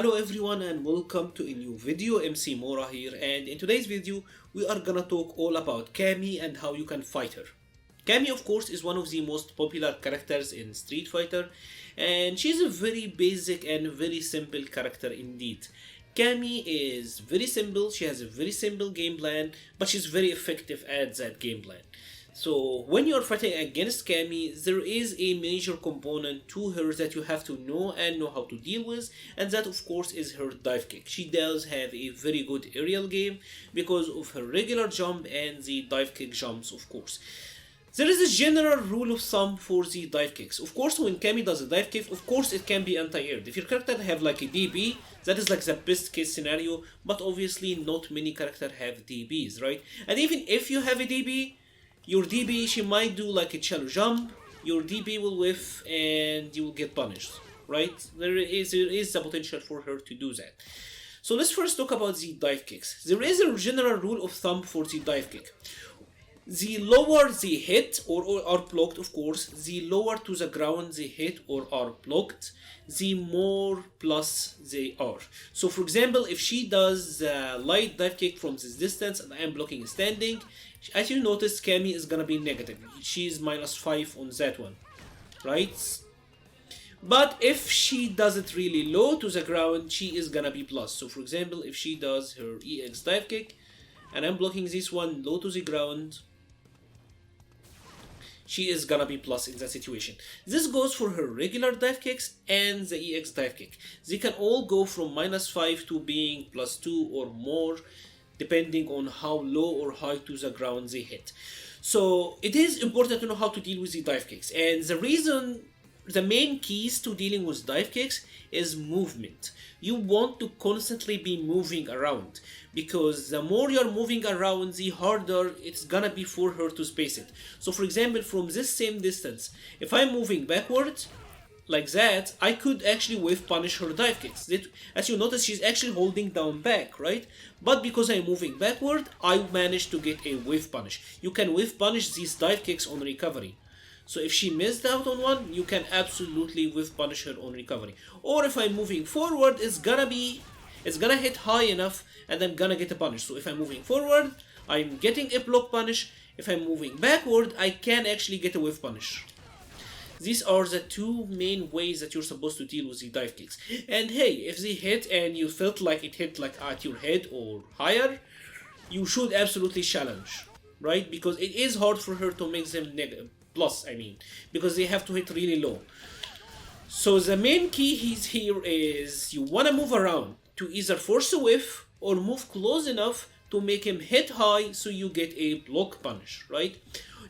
Hello everyone and welcome to a new video. MC-Mura here, and in today's video we are gonna talk all about Cammy and how you can fight her. Cammy, of course, is one of the most popular characters in Street Fighter, and she's a very basic and very simple character indeed. Cammy is very simple, she has a very simple game plan, but she's very effective at that game plan. So when you are fighting against Cammy, there is a major component to her that you have to know and know how to deal with, and that of course is her dive kick. She does have a very good aerial game because of her regular jump and the dive kick jumps, of course. There is a general rule of thumb for the dive kicks. Of course, when Cammy does a dive kick, of course it can be anti-aired. If your character have like a DB, that is like the best case scenario, but obviously not many characters have DBs, right? And even if you have a DB, your DB, she might do like a shallow jump, your DB will whiff and you will get punished, right? There is the potential for her to do that. So let's first talk about the dive kicks. There is a general rule of thumb for the dive kick. The lower they hit or are blocked, of course, the lower to the ground they hit or are blocked, the more plus they are. So for example, if she does the light dive kick from this distance and I am blocking standing, as you notice, Cammy is gonna be negative. She's -5 on that one, right? But if she does it really low to the ground, she is gonna be plus. So for example, if she does her EX dive kick and I'm blocking this one low to the ground, she is gonna be plus in that situation. This goes for her regular dive kicks and the EX dive kick. They can all go from -5 to being +2 or more, depending on how low or high to the ground they hit. So it is important to know how to deal with the dive kicks. And the main keys to dealing with dive kicks is movement. You want to constantly be moving around, because the more you're moving around, the harder it's gonna be for her to space it. So for example, from this same distance, if I'm moving backwards like that, I could actually whiff punish her dive kicks. As you notice, she's actually holding down back, right? But because I'm moving backward, I managed to get a whiff punish. You can whiff punish these dive kicks on recovery. So if she missed out on one, you can absolutely whiff punish her on recovery. Or if I'm moving forward, it's gonna hit high enough and I'm gonna get a punish. So if I'm moving forward, I'm getting a block punish. If I'm moving backward, I can actually get a whiff punish. These are the two main ways that you're supposed to deal with the dive kicks. And hey, if they hit and you felt like it hit like at your head or higher, you should absolutely challenge, right? Because it is hard for her to make them negative. Plus, because they have to hit really low. So the main key here is you want to move around to either force a whiff or move close enough to make him hit high so you get a block punish, right?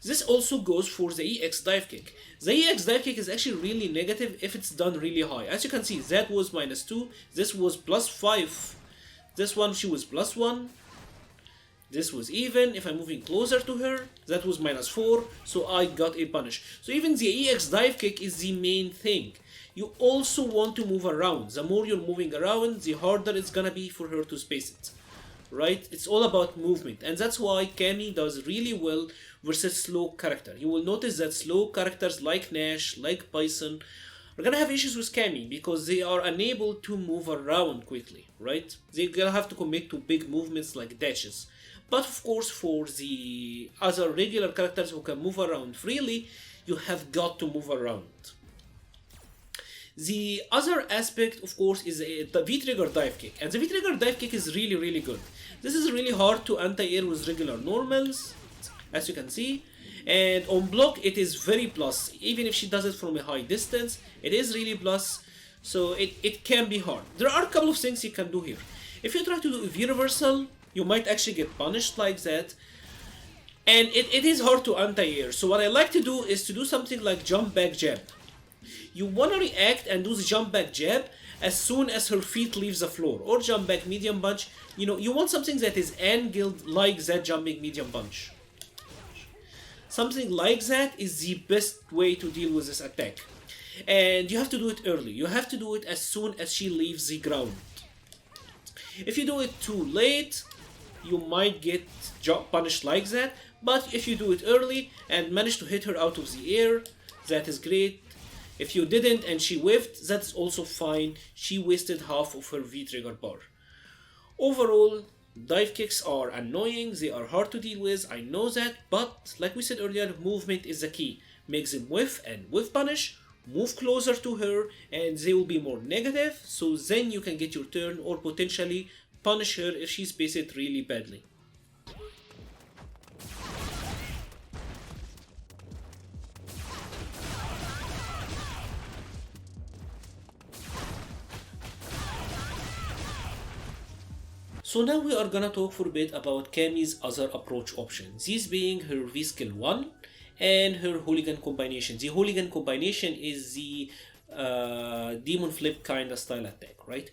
This also goes for the EX dive kick. The EX dive kick is actually really negative if it's done really high. As you can see, that was -2, this was +5, this one she was +1, this was even. If I'm moving closer to her, that was -4, so I got a punish. So even the EX dive kick is the main thing. You also want to move around. The more you're moving around, the harder it's gonna be for her to space it, right? It's all about movement, and that's why Cammy does really well versus slow character. You will notice that slow characters like Nash, like Bison, are gonna have issues with Cammy because they are unable to move around quickly, right? They're gonna have to commit to big movements like dashes. But of course, for the other regular characters who can move around freely, you have got to move around. The other aspect, of course, is the V-trigger dive kick. And the V-trigger dive kick is really, really good. This is really hard to anti-air with regular normals, as you can see. And on block, it is very plus. Even if she does it from a high distance, it is really plus. So it can be hard. There are a couple of things you can do here. If you try to do a V-reversal, you might actually get punished like that. And it is hard to anti-air. So what I like to do is to do something like jump back jab. You want to react and do the jump back jab as soon as her feet leaves the floor. Or jump back medium punch. You know, you want something that is angled like that jumping medium punch. Something like that is the best way to deal with this attack. And you have to do it early. You have to do it as soon as she leaves the ground. If you do it too late, you might get punished like that. But if you do it early and manage to hit her out of the air, that is great. If you didn't and she whiffed, that's also fine. She wasted half of her V trigger bar. Overall, dive kicks are annoying, they are hard to deal with, I know that, but like we said earlier, movement is the key. Make them whiff and whiff punish, move closer to her, and they will be more negative, so then you can get your turn or potentially punish her if she spaced it really badly. So now we are gonna talk for a bit about Cammy's other approach options, these being her V-Skill 1 and her Holigan combination. The Holigan combination is the demon flip kind of style attack, right?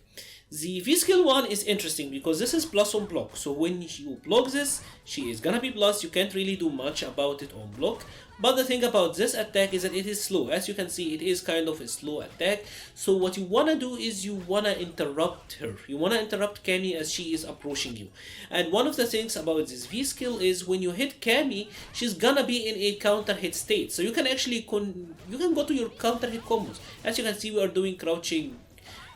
The V-Skill 1 is interesting because this is plus on block, so when you block this, she is gonna be plus, you can't really do much about it on block. But the thing about this attack is that it is slow. As you can see, it is kind of a slow attack. So what you wanna do is you wanna interrupt her. You wanna interrupt Cammy as she is approaching you. And one of the things about this V skill is when you hit Cammy, she's gonna be in a counter hit state. So you can actually you can go to your counter hit combos. As you can see, we are doing crouching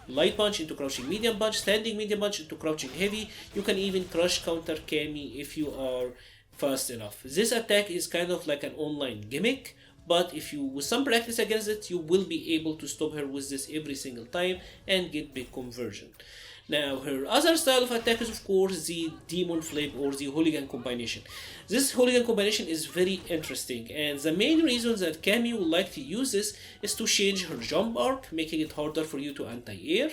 light punch into crouching medium punch, standing medium punch into crouching heavy. You can even crush counter Cammy if you are fast enough. This attack is kind of like an online gimmick, but if you with some practice against it, you will be able to stop her with this every single time and get big conversion. Now her other style of attack is of course the demon flip or the Holigan combination. This Holigan combination is very interesting, and the main reason that Cammy would like to use this is to change her jump arc, making it harder for you to anti-air,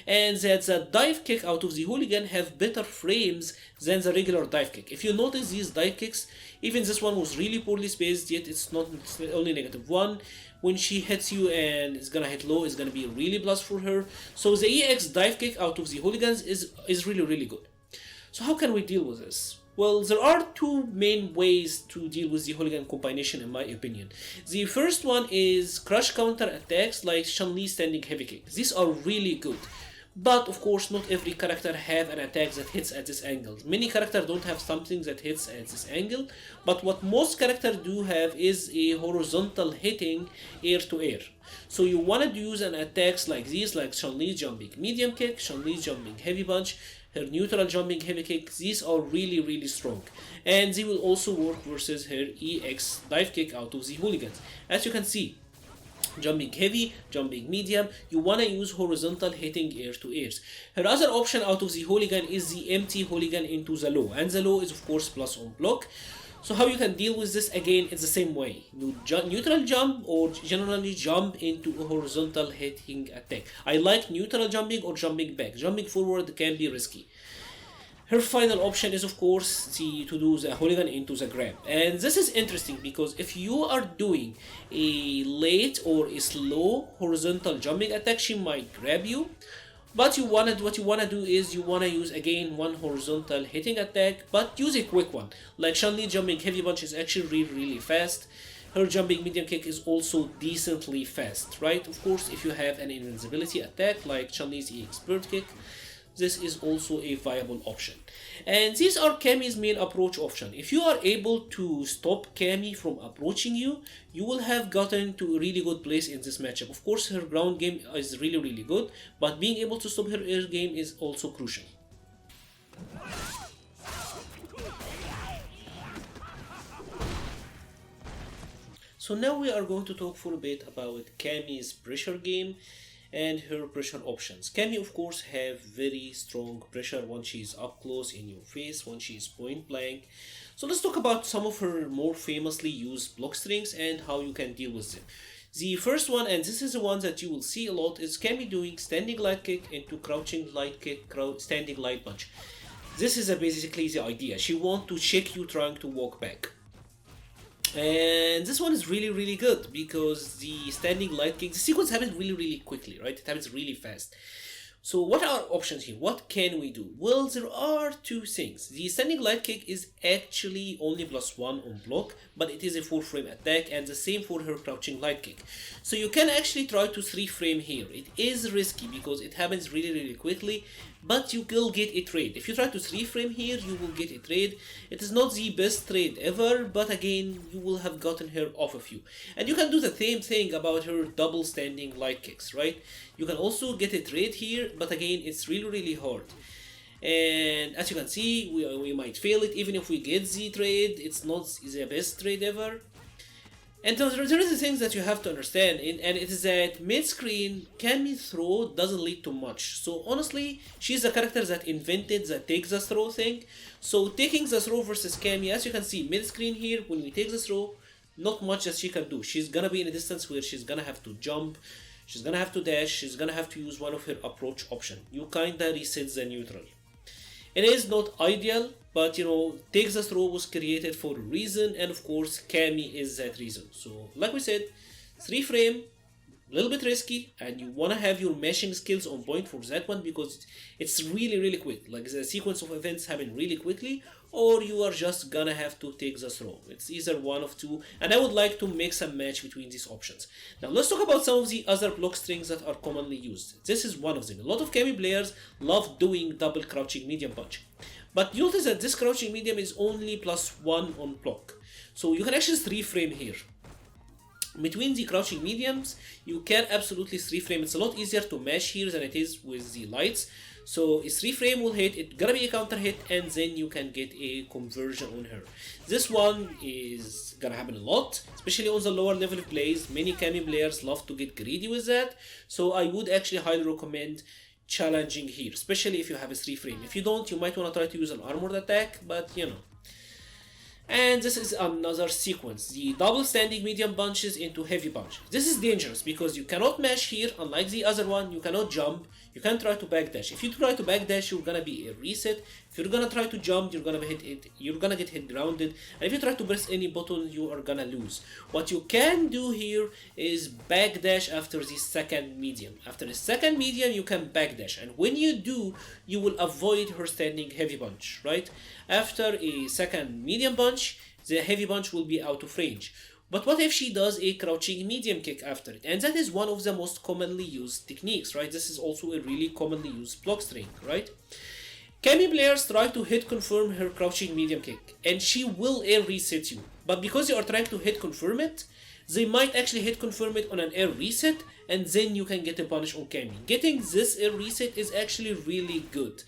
and that the dive kick out of the Holigan have better frames than the regular dive kick. If you notice these dive kicks, even this one was really poorly spaced, yet it's only -1. When she hits you and it's gonna hit low, it's gonna be really plus for her. So the EX dive kick out of the Holigans is really good. So how can we deal with this? Well, there are two main ways to deal with the Holigan combination in my opinion. The first one is crush counter attacks like Chun-Li standing heavy kick. These are really good. But of course not every character have an attack that hits at this angle. Many characters don't have something that hits at this angle, but what most characters do have is a horizontal hitting air to air. So you want to use an attacks like these, like Chun-Li jumping medium kick, Chun-Li jumping heavy punch, her neutral jumping heavy kick. These are really strong, and they will also work versus her EX dive kick out of the Hooligans. As you can see, jumping heavy, jumping medium, you wanna use horizontal hitting air to airs. Her other option out of the Holigan is the empty Holigan into the low, and the low is of course plus on block. So how you can deal with this, again, it's the same way. You neutral jump or generally jump into a horizontal hitting attack. I like neutral jumping or jumping back. Jumping forward can be risky. Her final option is of course to do the Holigan into the grab. And this is interesting because if you are doing a late or a slow horizontal jumping attack, she might grab you. But what you wanna do is you wanna use again one horizontal hitting attack, but use a quick one. Like Chun-Li jumping heavy punch is actually really fast. Her jumping medium kick is also decently fast, right? Of course, if you have an invincibility attack like Chun-Li's EX bird kick, this is also a viable option. And these are Cammy's main approach option. If you are able to stop Cammy from approaching you, you will have gotten to a really good place in this matchup. Of course, her ground game is really good, but being able to stop her air game is also crucial. So now we are going to talk for a bit about Cammy's pressure game and her pressure options. Cammy of course have very strong pressure when she is up close in your face, when she is point blank. So let's talk about some of her more famously used block strings and how you can deal with them. The first one, and this is the one that you will see a lot, is Cammy doing standing light kick into crouching light kick, standing light punch. This is basically the idea. She wants to check you trying to walk back. And this one is really good because the standing light kick, the sequence happens really quickly, right? It happens really fast. So what are our options here? What can we do? Well, there are two things. The standing light kick is actually only +1 on block, but it is a 4-frame attack, and the same for her crouching light kick. So you can actually try to 3-frame here. It is risky because it happens really quickly, but you will get a trade. If you try to 3-frame here, you will get a trade. It is not the best trade ever, but again, you will have gotten her off of you. And you can do the same thing about her double standing light kicks, right? You can also get a trade here, but again, it's really hard. And as you can see, we might fail it. Even if we get the trade, it's not the best trade ever. And there are the things that you have to understand, and it is that mid-screen, Cammy throw doesn't lead to much. So honestly, she's a character that invented the take the throw thing. So taking the throw versus Cammy, as you can see, mid-screen here, when we take the throw, not much that she can do. She's gonna be in a distance where she's gonna have to jump, she's gonna have to dash, she's gonna have to use one of her approach option. You kinda reset the neutral. It is not ideal, but you know, take the throw was created for a reason, and of course, Cammy is that reason. So, like we said, 3-frame, a little bit risky, and you wanna have your meshing skills on point for that one because it's really quick. Like the sequence of events happen really quickly, or you are just gonna have to take the throw. It's either one of two, and I would like to mix and match between these options. Now let's talk about some of the other block strings that are commonly used. This is one of them. A lot of Cammy players love doing double crouching medium punch. But notice that this crouching medium is only +1 on block. So you can actually 3-frame here. Between the crouching mediums, you can absolutely 3-frame. It's a lot easier to mash here than it is with the lights. So a 3-frame will hit, it's gonna be a counter hit, and then you can get a conversion on her. This one is gonna happen a lot, especially on the lower level plays. Many Cammy players love to get greedy with that. So I would actually highly recommend challenging here, especially if you have a 3-frame. If you don't, you might want to try to use an armored attack, but you know. And this is another sequence, the double standing medium punches into heavy punch. This is dangerous because you cannot mash here, unlike the other one. You cannot jump, you can try to backdash. If you try to backdash, you're gonna be a reset. If you're gonna try to jump, you're gonna get hit grounded. And if you try to press any button, you are gonna lose. What you can do here is backdash after the second medium. After the second medium, you can backdash, and when you do, you will avoid her standing heavy punch, right? After a second medium punch, the heavy punch will be out of range. But what if she does a crouching medium kick after it? And that is one of the most commonly used techniques, right? This is also a really commonly used block string, right? Cammy players try to hit confirm her crouching medium kick, and she will air reset you. But because you are trying to hit confirm it, they might actually hit confirm it on an air reset, and then you can get a punish on Cammy. Getting this air reset is actually really good.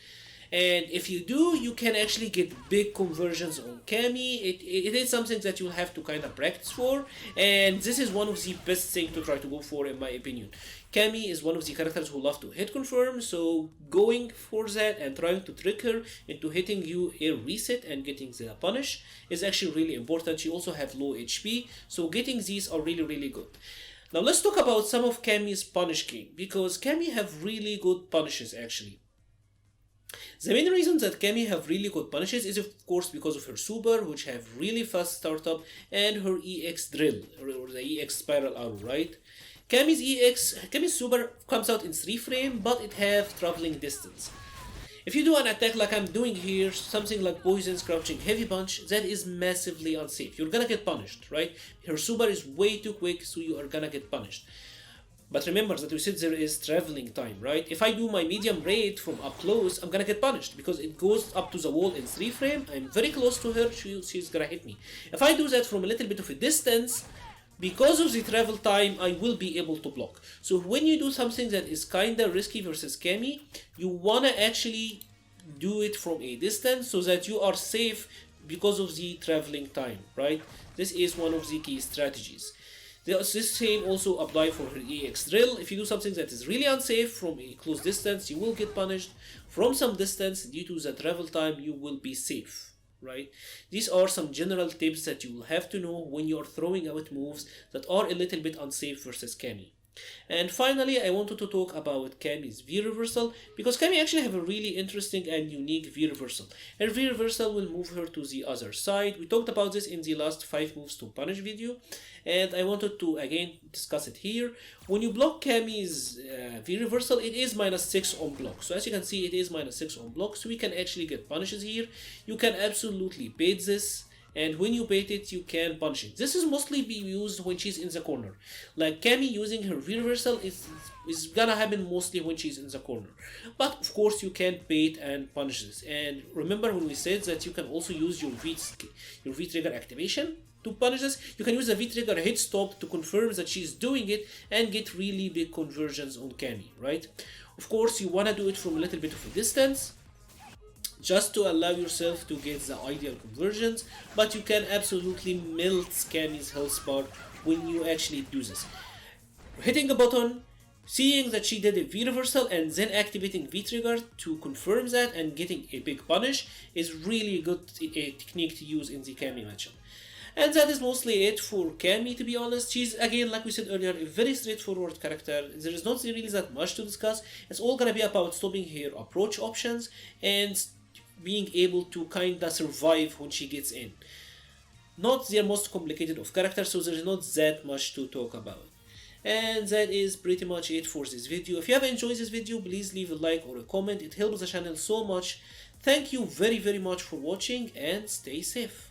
And if you do, you can actually get big conversions on Cammy. It is something that you'll have to kind of practice for, and this is one of the best things to try to go for, in my opinion. Cammy is one of the characters who love to hit confirm, so going for that and trying to trick her into hitting you a reset and getting the punish is actually really important. She also have low HP, so getting these are really good. Now let's talk about some of Cammy's punish game, because Cammy have really good punishes actually. The main reason that Cammy have really good punishes is of course because of her super, which have really fast startup, and her EX drill, or the EX spiral arrow, right? Cammy's super comes out in 3-frame, but it have traveling distance. If you do an attack like I'm doing here, something like Poison's crouching heavy punch, that is massively unsafe. You're gonna get punished, right? Her super is way too quick, so you are gonna get punished. But remember that we said there is traveling time, right? If I do my medium raid from up close, I'm gonna get punished because it goes up to the wall in 3-frame. I'm very close to her, she's gonna hit me. If I do that from a little bit of a distance, because of the travel time, I will be able to block. So when you do something that is kinda risky versus Cammy, you wanna actually do it from a distance so that you are safe because of the traveling time, right? This is one of the key strategies. This same also apply for her EX drill. If you do something that is really unsafe from a close distance, you will get punished. From some distance, due to the travel time, you will be safe, right? These are some general tips that you will have to know when you are throwing out moves that are a little bit unsafe versus Cammy. And finally, I wanted to talk about Cammy's V-reversal, because Cammy actually have a really interesting and unique V-reversal. Her V-reversal will move her to the other side. We talked about this in the last 5 moves to punish video, and I wanted to again discuss it here. When you block Cammy's V-reversal, it is -6 on block. So as you can see, it is -6 on block, so we can actually get punishes here. You can absolutely bait this and when you bait it, you can punish it. This is mostly be used when she's in the corner. Like Cammy using her V reversal is gonna happen mostly when she's in the corner. But of course you can bait and punish this. And remember when we said that you can also use your V trigger activation to punish this, you can use the V trigger hit stop to confirm that she's doing it and get really big conversions on Cammy, right? Of course you wanna do it from a little bit of a distance, just to allow yourself to get the ideal conversions, but you can absolutely melt Cammy's health bar when you actually do this. Hitting a button, seeing that she did a V reversal and then activating V trigger to confirm that and getting a big punish is really good technique to use in the Cammy matchup. And that is mostly it for Cammy, to be honest. She's, again, like we said earlier, a very straightforward character. There is not really that much to discuss. It's all gonna be about stopping her approach options and being able to kinda survive when she gets in. Not the most complicated of characters, so there's not that much to talk about. And that is pretty much it for this video. If you have enjoyed this video, please leave a like or a comment. It helps the channel so much. Thank you very much for watching and stay safe.